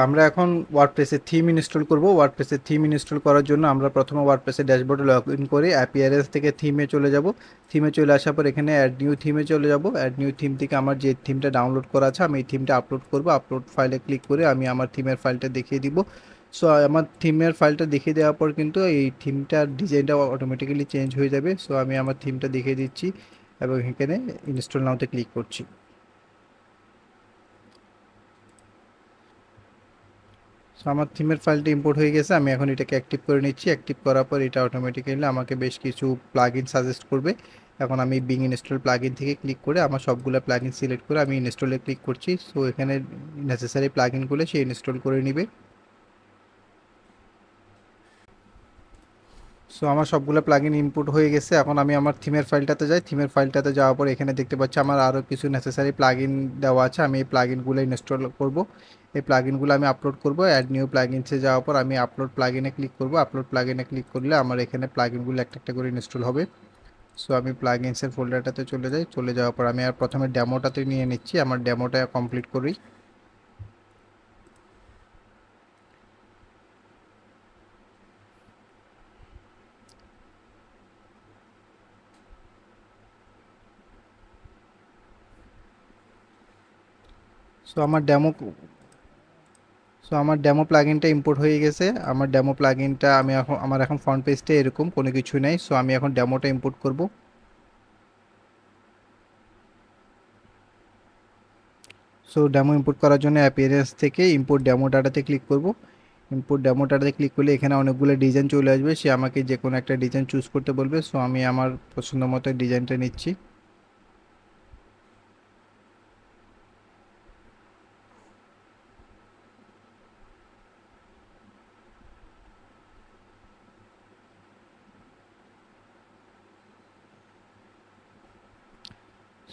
আমরা এখন ওয়ার্ডপ্রেসের theme install করব। ওয়ার্ডপ্রেসের থিম ইনস্টল করার জন্য আমরা প্রথমে ওয়ার্ডপ্রেসের ড্যাশবোর্ডে লগ ইন করে অ্যাপিয়ারেন্স থেকে থিমে চলে যাব। থিমে চলে আসার পর এখানে অ্যাড নিউ থিমে চলে যাব। অ্যাড নিউ থিম থেকে আমার যে থিমটা ডাউনলোড করা আছে আমি এই থিমটা আপলোড করব। আপলোড ফাইলে ক্লিক করে আমি আমার থিমের ফাইলটা দেখিয়ে দিব। সো আমার থিমের ফাইলটা দেখিয়ে দেওয়ার পর কিন্তু এই থিমটার ডিজাইনটা অটোমেটিক্যালি চেঞ্জ হয়ে যাবে। সো আমি আমার থিমটা দেখিয়ে দিচ্ছি এবং এখানে ইনস্টল নাওতে ক্লিক করছি। সো আমার থিমের ফাইলটা ইম্পোর্ট হয়ে গেছে। আমি এখন এটাকে অ্যাক্টিভ করে নিচ্ছি। অ্যাক্টিভ করার পর এটা অটোমেটিক্যালি আমাকে বেশ কিছু প্লাগইন সাজেস্ট করবে। এখন আমি বিং ইনস্টল প্লাগইন থেকে ক্লিক করে আমার সবগুলো প্লাগইন সিলেক্ট করে আমি ইনস্টলে ক্লিক করছি। সো এখানে নেসেসারি প্লাগইনগুলো সে ইনস্টল করে নেবে। সো আমার সবগুলো প্লাগইন ইনপুট হয়ে গেছে। এখন আমি আমার থিমের ফাইলটাতে যাই। থিমের ফাইলটাতে যাওয়ার পর এখানে দেখতে পাচ্ছি আমার আরও কিছু নেসেসারি প্লাগইন দেওয়া আছে। আমি এই প্লাগইনগুলো ইনস্টল করব। এই প্লাগইনগুলো আমি আপলোড করব। অ্যাড নিউ প্লাগইনসে যাওয়ার পর আমি আপলোড প্লাগইনে ক্লিক করব। আপলোড প্লাগইনে ক্লিক করলে আমার এখানে প্লাগইনগুলো একটা একটা করে ইনস্টল হবে। সো আমি প্লাগইনসের ফোল্ডারটাতে চলে যাই। চলে যাওয়ার পর আমি আর প্রথমে ডেমোটাতে নিয়ে নিচ্ছি। আমার ডেমোটা কমপ্লিট করি। সো আমার ডেমো প্লাগইনটা ইম্পোর্ট হয়ে গেছে। আমার ডেমো প্লাগইনটা আমার এখন ফ্রন্ট পেজটা এরকম কোনো কিছু নেই। সো আমি এখন ডেমোটা ইম্পোর্ট করব। সো ডেমো ইম্পোর্ট করার জন্য অ্যাপিয়ারেন্স থেকে ইম্পোর্ট ডেমো ডাটাতে ক্লিক করব। ইম্পোর্ট ডেমো ডাটাতে ক্লিক করলে এখানে অনেকগুলো ডিজাইন চলে আসবে। সে আমাকে যে কোনো একটা ডিজাইন চুজ করতে বলবে। সো আমি আমার পছন্দ মতো ডিজাইনটা নিচ্ছি।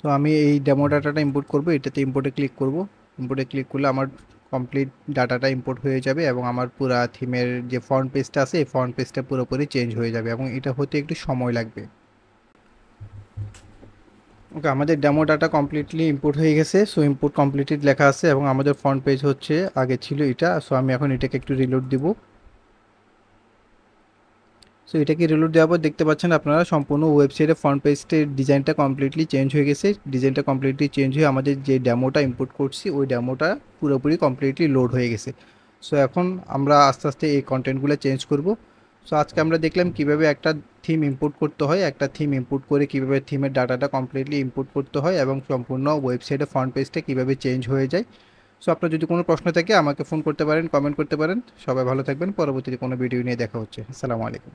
সো আমি এই ডেমো ডাটাটা ইম্পোর্ট করব। এটাতে ইম্পোর্টে ক্লিক করব। ইম্পোর্টে ক্লিক করলে আমার কমপ্লিট ডাটাটা ইম্পোর্ট হয়ে যাবে এবং আমার পুরা থিমের যে ফ্রন্ট পেজটা আছে এই ফ্রন্ট পেজটা পুরোপুরি চেঞ্জ হয়ে যাবে এবং এটা হতে একটু সময় লাগবে। ওকে, আমাদের ডেমো ডাটা কমপ্লিটলি ইম্পোর্ট হয়ে গেছে। সো ইম্পোর্ট কমপ্লিটেড লেখা আছে এবং আমাদের ফ্রন্ট পেজ হচ্ছে আগে ছিল এটা। সো আমি এখন এটাকে একটু রিলোড দিব। সো এটাকে রিলোড দেওয়ার পর দেখতে পাচ্ছেন আপনারা সম্পূর্ণ ওয়েবসাইটের ফ্রন্ট পেজের ডিজাইনটা কমপ্লিটলি চেঞ্জ হয়ে গেছে। ডিজাইনটা কমপ্লিটলি চেঞ্জ হয়ে আমাদের যে ডেমোটা ইম্পোর্ট করছি ওই ডেমোটা পুরোপুরি কমপ্লিটলি লোড হয়ে গেছে। সো এখন আমরা আস্তে আস্তে এই কন্টেন্টগুলো চেঞ্জ করব। সো আজকে আমরা দেখলাম কিভাবে একটা থিম ইম্পোর্ট করতে হয়, একটা থিম ইম্পোর্ট করে কিভাবে থিমের ডাটাটা কমপ্লিটলি ইম্পোর্ট করতে হয় এবং সম্পূর্ণ ওয়েবসাইটের ফ্রন্ট পেজটা কিভাবে চেঞ্জ হয়ে যায়। সো আপনার যদি কোনো প্রশ্ন থাকে আমাকে ফোন করতে পারেন, কমেন্ট করতে পারেন। সবাই ভালো থাকবেন। পরবর্তীতে কোনো ভিডিও নিয়ে দেখা হচ্ছে। আসসালামু আলাইকুম।